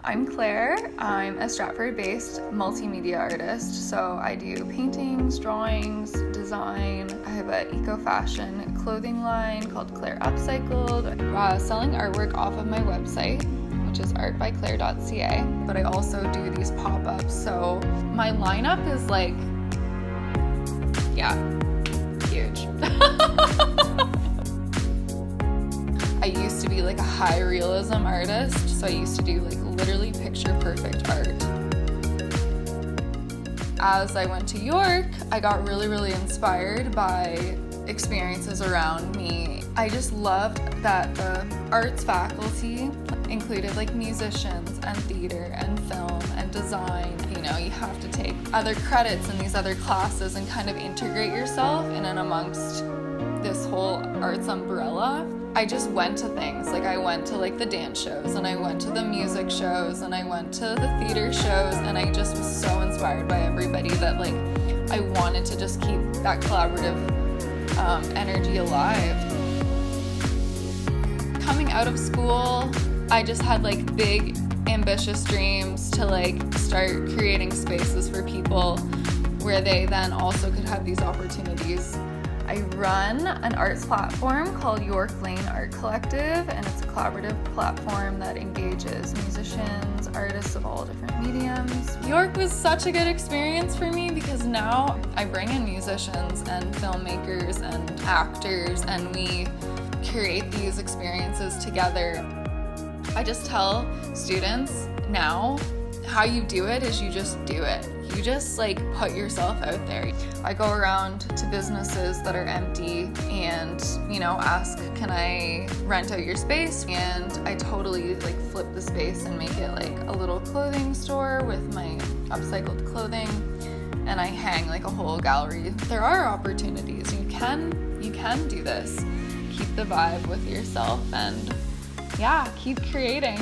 I'm Claire. I'm a Stratford-based multimedia artist, so I do paintings, drawings, design. I have an eco-fashion clothing line called Claire Upcycled, selling artwork off of my website, which is artbyclaire.ca, but I also do these pop-ups, so my lineup is like, yeah, huge. I used to be like a high realism artist, so I used to do like literally picture perfect art. As I went to York, I got really inspired by experiences around me. I just loved that the arts faculty included like musicians and theater and film and design. You know, you have to take other credits in these other classes and kind of integrate yourself in and amongst this whole arts umbrella. I just went to things, like I went to like the dance shows and I went to the music shows and I went to the theater shows, and I just was so inspired by everybody that like I wanted to just keep that collaborative energy alive. Coming out of school, I just had like big ambitious dreams to like start creating spaces for people where they then also could have these opportunities. I run an arts platform called York Lane Art Collective, and it's a collaborative platform that engages musicians, artists of all different mediums. York was such a good experience for me because now I bring in musicians and filmmakers and actors, and we create these experiences together. I just tell students now, how you do it is you just do it. You just like put yourself out there. I go around to businesses that are empty and, you know, ask, can I rent out your space? And I totally like flip the space and make it like a little clothing store with my upcycled clothing, and I hang like a whole gallery. There are opportunities. You can do this. Keep the vibe with yourself and yeah, keep creating.